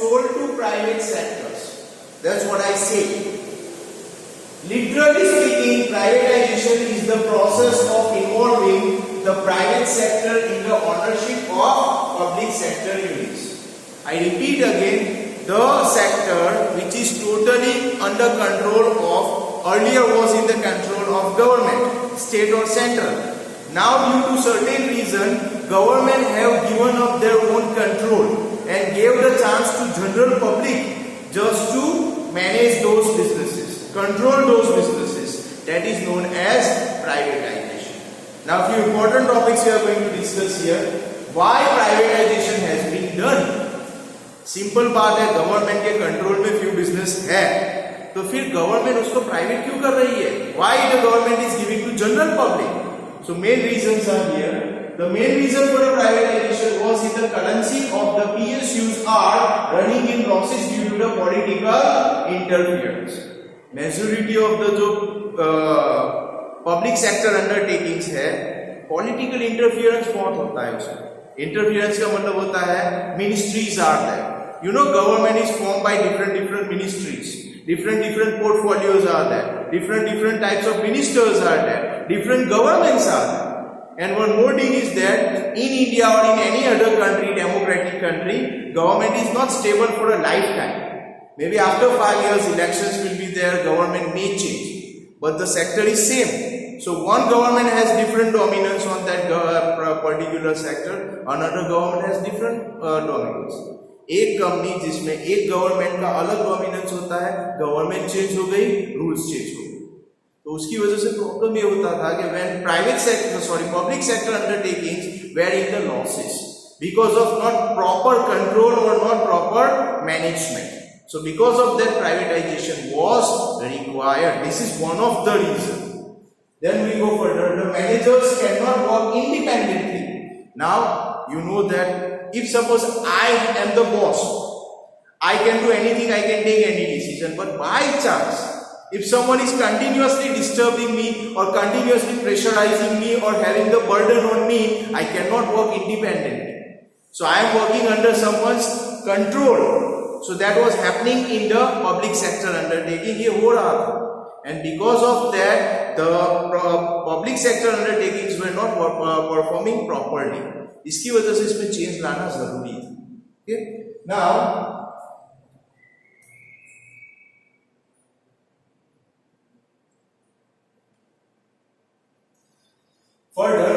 sold to private sectors. That's what I say. Literally speaking, privatization is the process of involving the private sector in the ownership of public sector units. I repeat again, the sector which is totally under control of, earlier was in the control of government, state or central. Now due to certain reason, government have given up their own control and gave the chance to general public just to manage those businesses, control those businesses. That is known as privatization. Now few important topics we are going to discuss here. Why privatization has been done? Simple बात है, government के control में few business है, तो फिर government उसको private क्यों कर रही है? Why the government is giving to general public? So main reasons are here. The main reason for the privatization was in the currency of the PSUs are running in losses due to the political interference. Majority of the जो public sector undertakings है, political interference बहुत होता है उसमें. Interference का मतलब होता है ministries are there. You know, government is formed by different ministries. Different portfolios are there. Different types of ministers are there. Different governments are there. And one more thing is that in India or in any other country, democratic country, government is not stable for a lifetime. Maybe after 5 years, elections will be there, government may change. But the sector is same. So one government has different dominance on that particular sector, another government has different dominance. एक company जिसमें एक government का अलग dominance होता है, government change हो गई, rules change हो गए, तो उसकी वजह से प्रॉब्लम ये होता था कि when public sector undertakings were in the losses because of not proper control और not proper management. So because of that, privatization was required. This is one of the reasons. Then we go further. The managers cannot work independently. Now you know that if suppose I am the boss, I can do anything, I can take any decision. But by chance, if someone is continuously disturbing me or continuously pressurizing me or having the burden on me, I cannot work independently. So I am working under someone's control. So that was happening in the public sector undertaking. ये हो रहा था. And because of that, the public sector undertakings were not performing properly. इसकी वजह से इसमें change लाना जरूरी है. Okay? Now, further,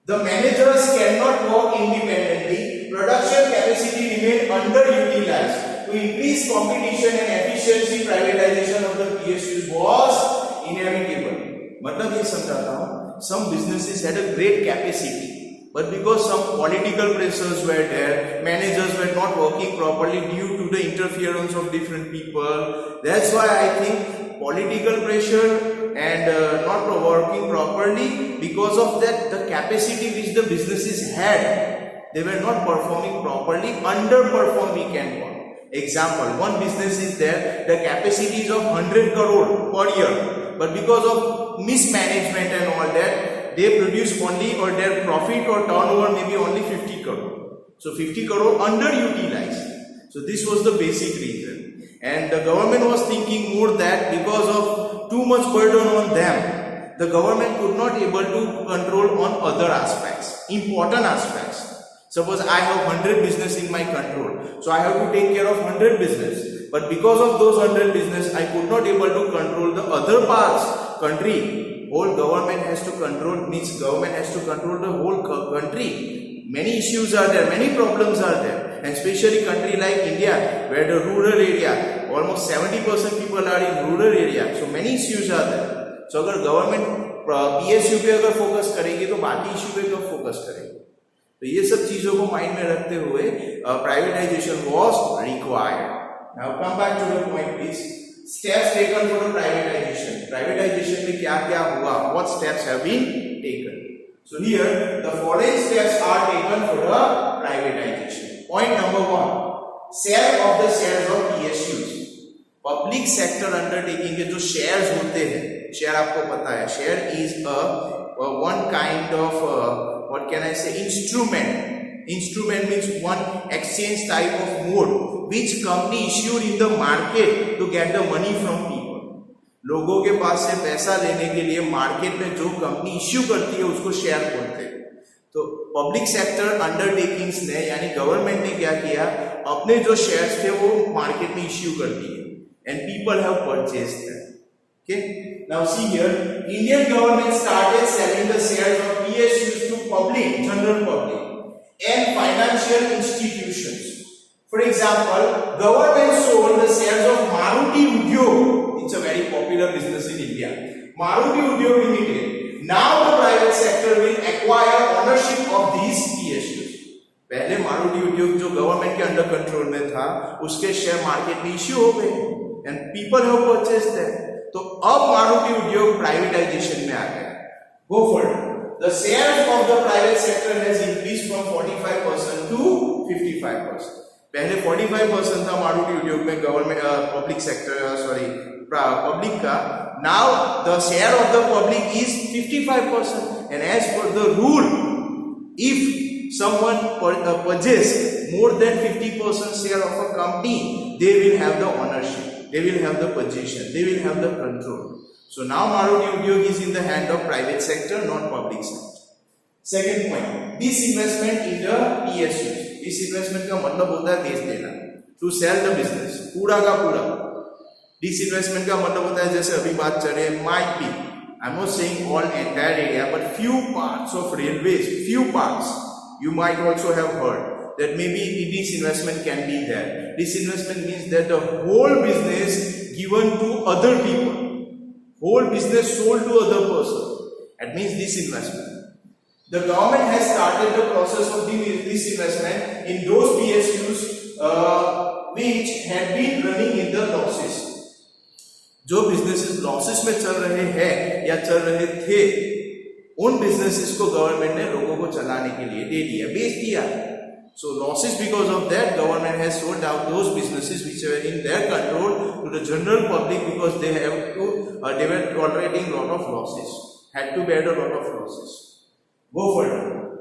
the managers cannot work independently. Production capacity remain underutilized. To increase competition and efficiency, privatization of the PSUs was inevitable. मतलब ये समझाता हूँ, some businesses had a great capacity, but because some political pressures were there, managers were not working properly due to the interference of different people. That's why I think political pressure and not working properly, because of that the capacity which the businesses had, they were not performing properly, underperform we can call. Example, one business is there, the capacity is of 100 crore per year, but because of mismanagement and all that, they produce only, or their profit or turnover may be only 50 crore. So 50 crore underutilized. So this was the basic reason. And the government was thinking more that because of too much burden on them, the government could not able to control on other aspects, important aspects. Suppose I have 100 business in my control, so I have to take care of 100 business. But because of those 100 business, I could not able to control the other parts, country. Whole government has to control, means government has to control the whole country. Many issues are there, many problems are there, and especially country like India, where the rural area, almost 70% people are in rural area, so many issues are there. So अगर government PSU पे अगर focus करेगी तो बाकी issue पे कब focus करेगी? तो ये सब चीजों को माइंड में रखते हुए privatisation was required. Now come back to the point please. Steps taken for the privatisation. Privatisation में क्या क्या हुआ? What steps have been taken? So here the following steps are taken for the privatisation. Point number 1, sale of the shares of PSUs. Public sector undertaking के जो shares होते हैं, share आपको पता है, share is a one kind of what can I say, instrument Instrument means one exchange type of mode which company issued in the market to get the money from people. लोगों के पास से पैसा लेने के लिए मार्केट में जो company issue करती है उसको शेयर बोलते हैं. तो पब्लिक सेक्टर अंडरटेकिंग्स ने यानी गवर्नमेंट ने क्या किया, अपने जो शेयर्स थे वो मार्केट में इश्यू कर दिए and people have purchased them. Okay, now see here, Indian government started selling the shares of PSUs to public, general public and financial institutions. For example, government sold the shares of Maruti Udyog. It's a very popular business in India. Maruti Udyog Limited. Now the private sector will acquire ownership of these PSUs. पहले मारुति उद्योग जो government के under control में था उसके share market में issue हो गए and people have purchased them. तो अब मारुति उद्योग प्राइवेटाइजेशन में आ गया. Go forward. The shares of the private sector has increased from 45% to 55%. पहले 45% था मारुति उद्योग में गवर्नमेंट पब्लिक सेक्टर public का. Now the share of the public is 55%. And as per the rule, if someone purchases more than 50% share of a company, they will have the ownership. They will have the possession, they will have the control. So now Maruti Udyog is in the hand of private sector, not public sector. Second point, disinvestment in the PSUs. Disinvestment का मतलब होता है बेच देना, to sell the business, पूरा का पूरा. Disinvestment का मतलब होता है जैसे अभी बात चल रही है, might be, I'm not saying all entire area, but few parts of railways, few parts, you might also have heard that maybe disinvestment can be there. Disinvestment means that the whole business given to other people, whole business sold to other person. That means disinvestment. The government has started the process of disinvestment in those PSUs which had been running in the losses. जो businesses losses में चल रहे हैं या चल रहे थे, उन businesses को गवर्नमेंट ने लोगों को चलाने के लिए दे दिया, बेच दिया. So losses, because of that, government has sold out those businesses which were in their control to the general public because they have to, they were tolerating lot of losses, had to bear a lot of losses. Go further.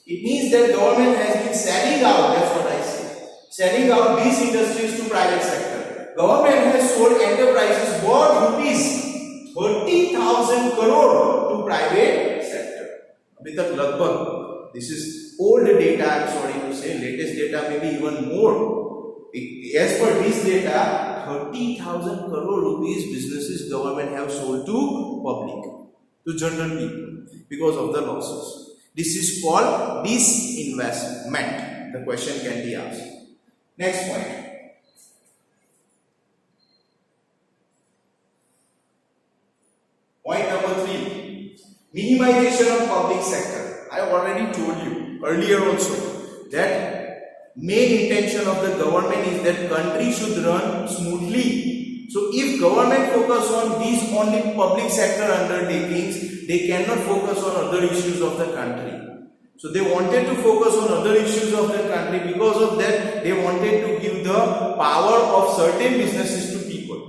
It means that government has been selling out, that's what I say, selling out these industries to private sector. Government has sold enterprises worth rupees 30,000 crore to private sector. अभी तक लगभग, this is old data, I'm sorry to say, latest data may be even more. As per this data, 30,000 crore rupees businesses government have sold to public, to general people because of the losses. This is called disinvestment. The question can be asked. Next point. Point number 3. Minimization of public sector. I already told you earlier also that main intention of the government is that country should run smoothly. So if government focus on these only public sector undertakings, they cannot focus on other issues of the country. So they wanted to focus on other issues of the country. Because of that, they wanted to give the power of certain businesses to people.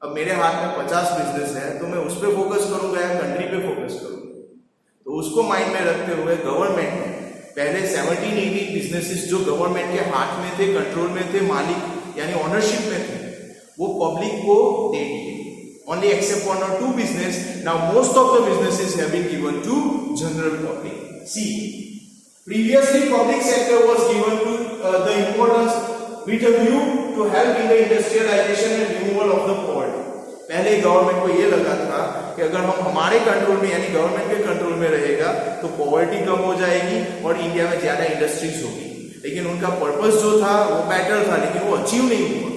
अब मेरे हाथ में 50 business है तो मैं उस पर focus करूंगा या कंट्री पे फोकस करूंगा. तो उसको माइंड में रखते हुए गवर्नमेंट ने पहले 17-18 बिजनेसेस जो गवर्नमेंट के हाथ में थे, कंट्रोल में थे, मालिक यानी ओनरशिप में थे, वो पब्लिक को दे दिए. Only except 1 or 2 business. Now most of the businesses have been given to general public. See, previously public sector was given to the importance with a view to help in the industrialization and removal of the poverty. पहले government को ये लगा था कि अगर हम हमारे control में यानी गवर्नमेंट के कंट्रोल में रहेगा तो पॉवर्टी कम हो जाएगी और इंडिया में ज्यादा इंडस्ट्रीज होगी. लेकिन उनका पर्पस जो था वो बेटर था, लेकिन वो अचीव नहीं हुआ,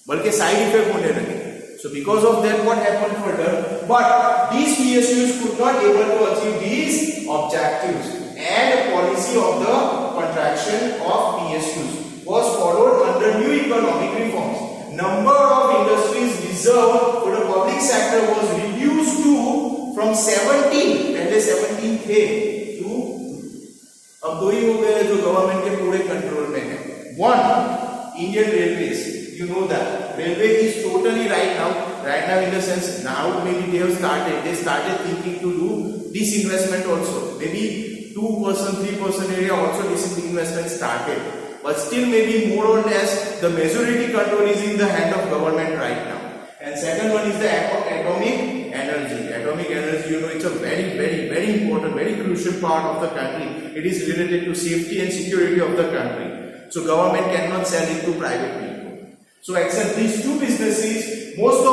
बल्कि साइड इफेक्ट होने लगे. So because of that, what happened further? But these PSUs could not able to achieve these objectives, and policy of the contraction of PSUs was followed under new economic reforms. Number of industries reserved for the public sector was reduced to from 17, पहले 17 थे, to अब 2 ही हो गए जो government के पूरे control में है. 1, Indian Railways. You know that railway is totally right now in the sense now maybe they started thinking to do disinvestment also. Maybe 2%, 3% area also disinvestment started. But still maybe more or less the majority control is in the hand of government right now. And second one is the atomic energy. Atomic energy, you know, it's a very important, very crucial part of the country. It is related to safety and security of the country. So government cannot sell it to private people. So except these two businesses, most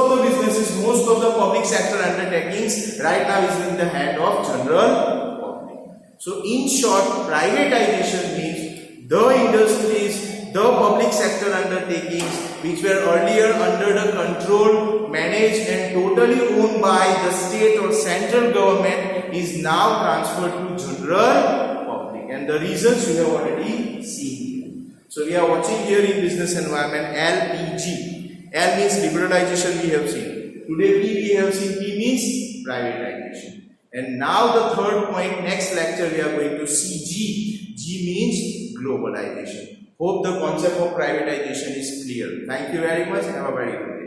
of the public sector undertakings right now is in the hand of general public. So in short, privatization means the industries, the public sector undertakings which were earlier under the control, managed and totally owned by the state or central government is now transferred to general public, and the reasons you have already seen. So we are watching here in business environment LPG. L means liberalization we have seen. Today P we have seen, P means privatization. And now the third point, next lecture we are going to see G. G means globalization. Hope the concept of privatization is clear. Thank you very much. Have a very good day.